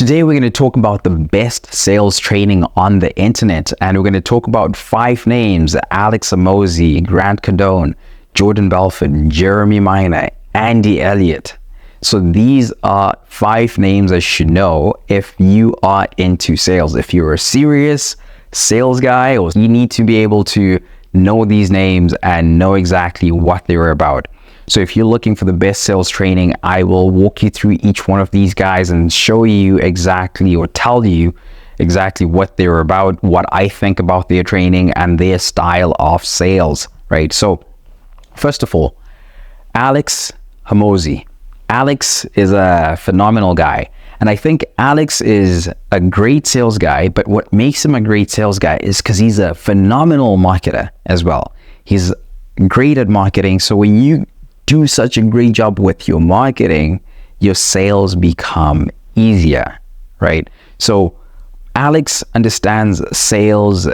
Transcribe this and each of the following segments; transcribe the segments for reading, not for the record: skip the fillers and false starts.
Today we're going to talk about the best sales training on the internet, and we're going to talk about 5 names: Alex Hormozi, Grant Cardone, Jordan Belfort, Jeremy Minor, Andy Elliott. So these are 5 names I should know if you are into sales. If you're a serious sales guy, or you need to be able to know these names and know exactly what they're about. So if you're looking for the best sales training, I will walk you through each one of these guys and show you exactly, or tell you exactly what they're about, what I think about their training and their style of sales, right? So first of all, Alex Hormozi. Alex is a phenomenal guy. And I think Alex is a great sales guy, but what makes him a great sales guy is because he's a phenomenal marketer as well. He's great at marketing. So when you do such a great job with your marketing, your sales become easier, right? So Alex understands sales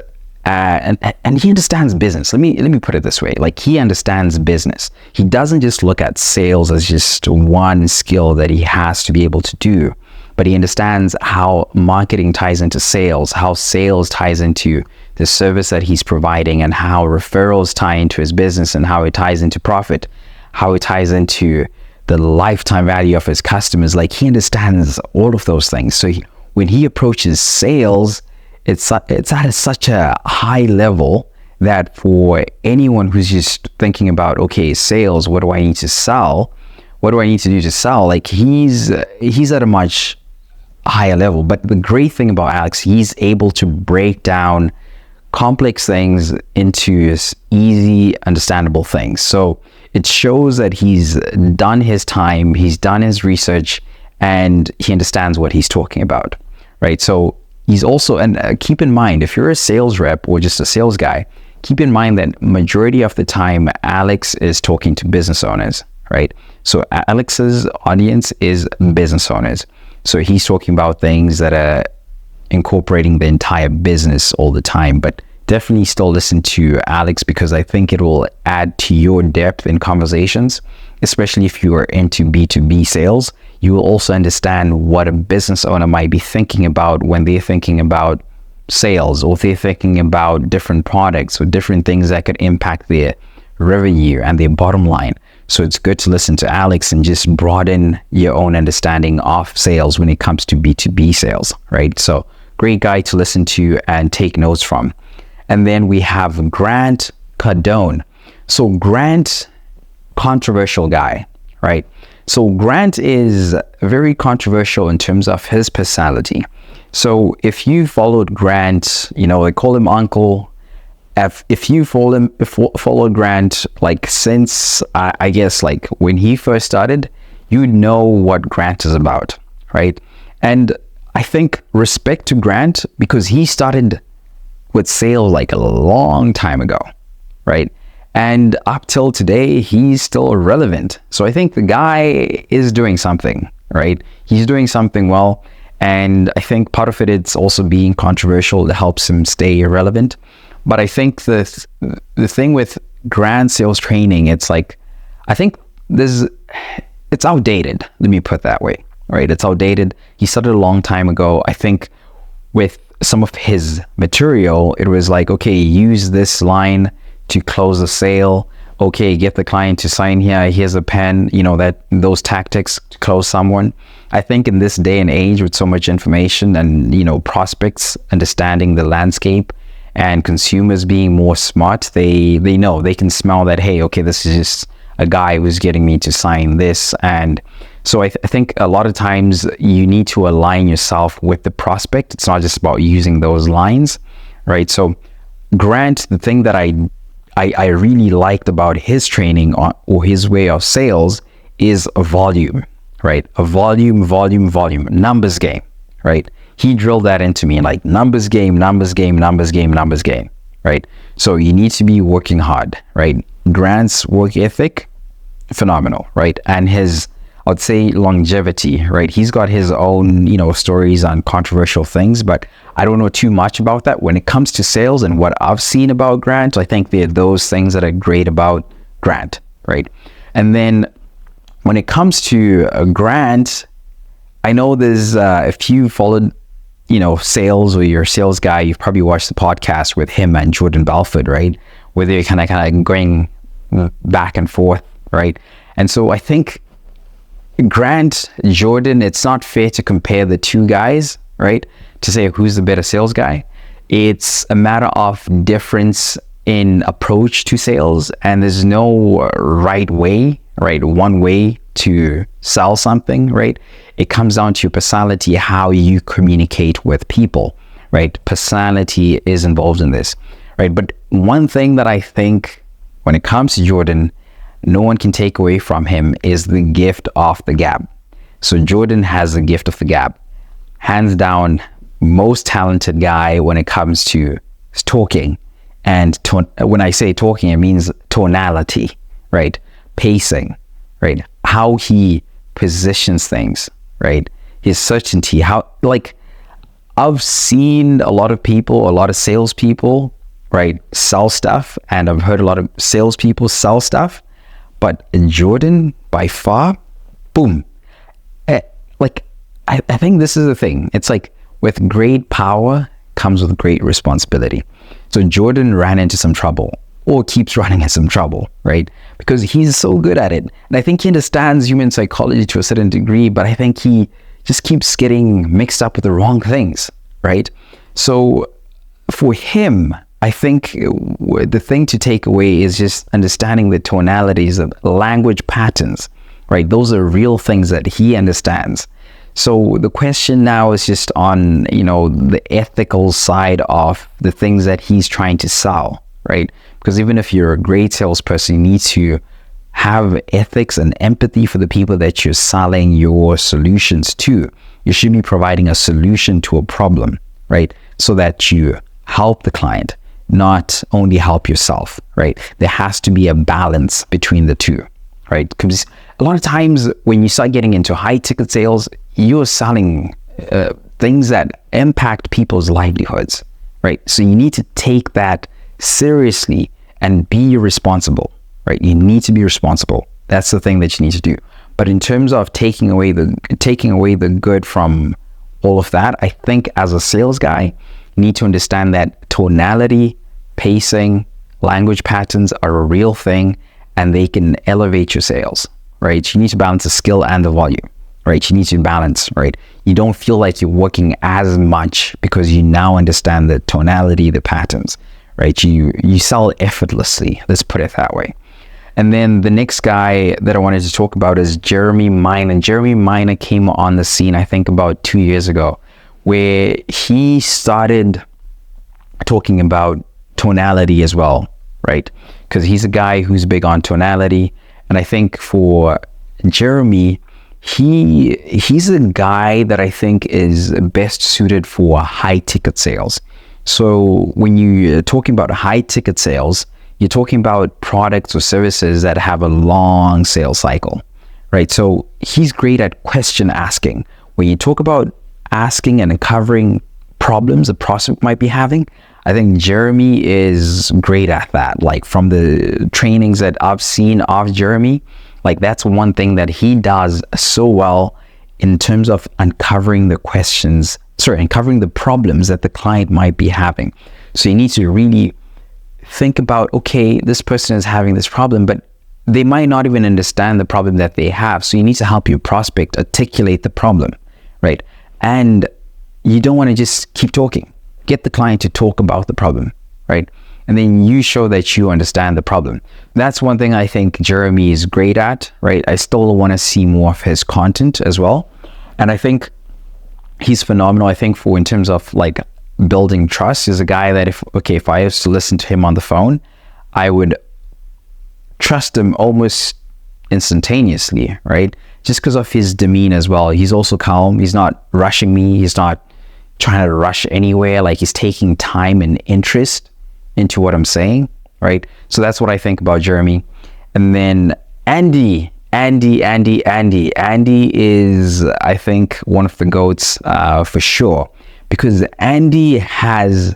and he understands business. Let me put it this way. Like, he understands business. He doesn't just look at sales as just one skill that he has to be able to do, but he understands how marketing ties into sales, how sales ties into the service that he's providing, and how referrals tie into his business, and how it ties into profit, how it ties into the lifetime value of his customers. Like, he understands all of those things. So when he approaches sales, it's at such a high level that for anyone who's just thinking about, okay, sales, what do I need to sell? What do I need to do to sell? Like, he's at a much higher level. But the great thing about Alex, he's able to break down complex things into easy, understandable things. So it shows that he's done his time, he's done his research, and he understands what he's talking about, right? So he's also, and keep in mind, if you're a sales rep or just a sales guy, keep in mind that majority of the time, Alex is talking to business owners, right? So Alex's audience is business owners. So he's talking about things that are incorporating the entire business all the time. But definitely still listen to Alex, because I think it will add to your depth in conversations, especially if you are into B2B sales. You will also understand what a business owner might be thinking about when they're thinking about sales, or if they're thinking about different products or different things that could impact their revenue and their bottom line. So it's good to listen to Alex and just broaden your own understanding of sales when it comes to B2B sales, right? So great guy to listen to and take notes from. And then we have Grant Cardone. So Grant, controversial guy, right? So Grant is very controversial in terms of his personality. So if you followed Grant, they call him Uncle. If you followed Grant, like since, I guess, like when he first started, you know what Grant is about, right? And I think respect to Grant, because he started with sales like a long time ago, right? And up till today, he's still relevant. So I think the guy is doing something, right? He's doing something well. And I think part of it's also being controversial that helps him stay relevant. But I think the thing with Grant sales training, it's like, I think it's outdated. Let me put it that way, right? It's outdated. He started a long time ago. I think with some of his material, it was like, okay, use this line to close a sale. Okay, get the client to sign here. Here's a pen. Those tactics to close someone. I think in this day and age, with so much information and prospects understanding the landscape and consumers being more smart, they know, they can smell that, hey, okay, this is just a guy who's getting me to sign this. And so I think a lot of times you need to align yourself with the prospect. It's not just about using those lines, right? So Grant, the thing that I really liked about his training or his way of sales is a volume, right? A volume, numbers game, right? He drilled that into me, like numbers game, right? So you need to be working hard, right? Grant's work ethic, phenomenal, right? And his, I'd say, longevity, right? He's got his own, stories on controversial things, but I don't know too much about that. When it comes to sales and what I've seen about Grant, I think there are those things that are great about Grant, right? And then when it comes to Grant, I know there's if you followed, sales, or you're a sales guy, you've probably watched the podcast with him and Jordan Belfort, right? Where they're kind of going back and forth, right? And so I think Grant, Jordan, it's not fair to compare the two guys, right? To say who's the better sales guy. It's a matter of difference in approach to sales, and there's no right way, right? One way to sell something, right? It comes down to your personality, how you communicate with people, right? Personality is involved in this, right? But one thing that I think when it comes to Jordan, no one can take away from him is the gift of the gab. So Jordan has the gift of the gab. Hands down, most talented guy when it comes to talking. And when I say talking, it means tonality, right? Pacing, right? How he positions things, right? His certainty, I've seen a lot of people, a lot of salespeople, right, sell stuff, and I've heard a lot of salespeople sell stuff, but Jordan, by far, boom. I think this is the thing. It's like with great power comes with great responsibility. So Jordan ran into some trouble, or keeps running into some trouble, right? Because he's so good at it. And I think he understands human psychology to a certain degree, but I think he just keeps getting mixed up with the wrong things, right? So for him, I think the thing to take away is just understanding the tonalities of language patterns, right? Those are real things that he understands. So the question now is just on, the ethical side of the things that he's trying to sell, right? Because even if you're a great salesperson, you need to have ethics and empathy for the people that you're selling your solutions to. You should be providing a solution to a problem, right? So that you help the client, not only help yourself, right? There has to be a balance between the two, right? Because a lot of times when you start getting into high ticket sales, you're selling things that impact people's livelihoods, right? So you need to take that seriously and be responsible, right? You need to be responsible. That's the thing that you need to do. But in terms of taking away the good from all of that, I think as a sales guy, you need to understand that tonality, pacing, language patterns are a real thing, and they can elevate your sales, right? You need to balance the skill and the volume, right? You need to balance, right? You don't feel like you're working as much because you now understand the tonality, the patterns, right? You sell effortlessly, let's put it that way. And then the next guy that I wanted to talk about is Jeremy Minor. Jeremy Minor came on the scene, I think about 2 years ago, where he started talking about tonality as well, right? Because he's a guy who's big on tonality. And I think for Jeremy, he's a guy that I think is best suited for high ticket sales. So when you're talking about high ticket sales, you're talking about products or services that have a long sales cycle, right? So he's great at question asking. When you talk about asking and uncovering problems a prospect might be having, I think Jeremy is great at that. Like from the trainings that I've seen of Jeremy, like that's one thing that he does so well in terms of uncovering the problems that the client might be having. So you need to really think about, okay, this person is having this problem, but they might not even understand the problem that they have. So you need to help your prospect articulate the problem, right? And you don't want to just keep talking. Get the client to talk about the problem, right? And then you show that you understand the problem. That's one thing I think Jeremy is great at, right? I still want to see more of his content as well. And I think he's phenomenal. I think in terms of like building trust, is a guy that if I was to listen to him on the phone, I would trust him almost instantaneously, right? Just because of his demeanor as well. He's also calm. He's not rushing me. He's not trying to rush anywhere. Like he's taking time and interest into what I'm saying, right? So that's what I think about Jeremy. And then Andy is, I think, one of the GOATs for sure, because Andy has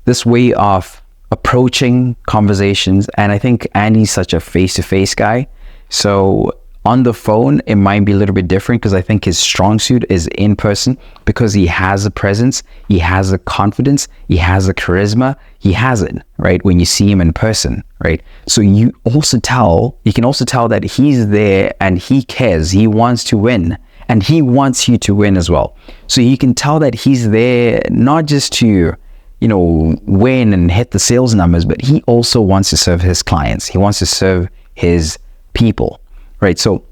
this way of approaching conversations, and I think Andy's such a face-to-face guy. So On the phone, it might be a little bit different because I think his strong suit is in person because he has a presence, he has a confidence, he has a charisma, he has it, right? When you see him in person, right? So you can also tell that he's there and he cares, he wants to win, and he wants you to win as well. So you can tell that he's there not just to, win and hit the sales numbers, but he also wants to serve his clients. He wants to serve his people. Right, so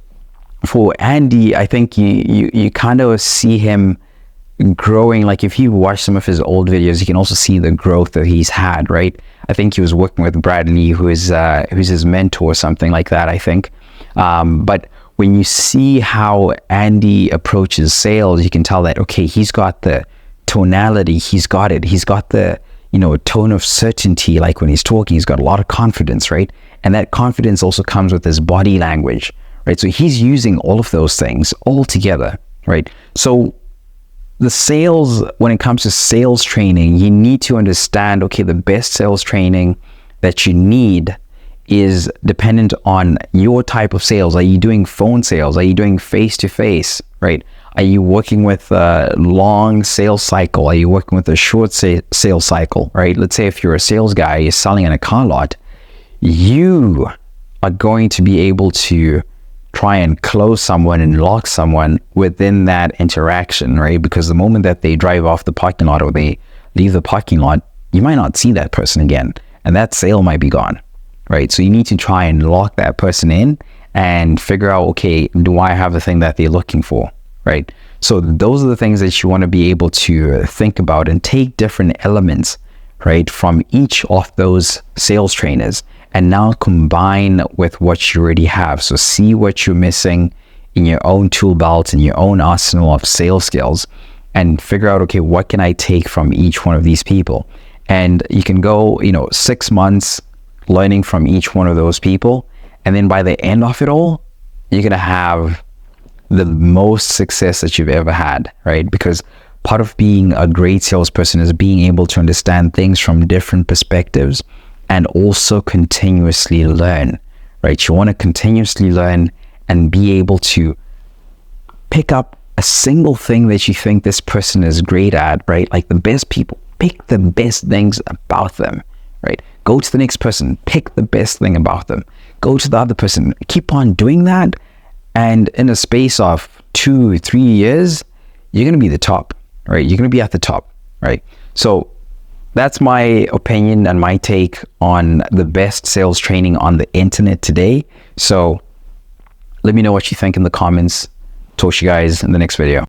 for Andy, I think you kind of see him growing. Like if you watch some of his old videos, you can also see the growth that he's had. Right, I think he was working with Bradley, who's his mentor, something like that, I think. But when you see how Andy approaches sales, you can tell that, okay, he's got the tonality, he's got it, he's got the tone of certainty. Like when he's talking, he's got a lot of confidence, right? And that confidence also comes with his body language, right? So he's using all of those things all together, right? So the sales, when it comes to sales training, you need to understand, okay, the best sales training that you need is dependent on your type of sales. Are you doing phone sales? Are you doing face-to-face, right? Are you working with a long sales cycle? Are you working with a short sales cycle, right? Let's say if you're a sales guy, you're selling in a car lot, you are going to be able to try and close someone and lock someone within that interaction, right? Because the moment that they drive off the parking lot or they leave the parking lot, you might not see that person again, and that sale might be gone, right? So you need to try and lock that person in and figure out, okay, do I have the thing that they're looking for, right? So those are the things that you want to be able to think about and take different elements, right, from each of those sales trainers and now combine with what you already have. So see what you're missing in your own tool belt, in your own arsenal of sales skills, and figure out, okay, what can I take from each one of these people? And you can go, 6 months learning from each one of those people. And then by the end of it all, you're going to have the most success that you've ever had, right? Because part of being a great salesperson is being able to understand things from different perspectives and also continuously learn, right? You want to continuously learn and be able to pick up a single thing that you think this person is great at, right? Like the best people, pick the best things about them, right? Go to the next person, pick the best thing about them. Go to the other person, keep on doing that. And in a space of 2-3 years, you're going to be the top, right? You're going to be at the top, right? So that's my opinion and my take on the best sales training on the internet today. So let me know what you think in the comments. Talk to you guys in the next video.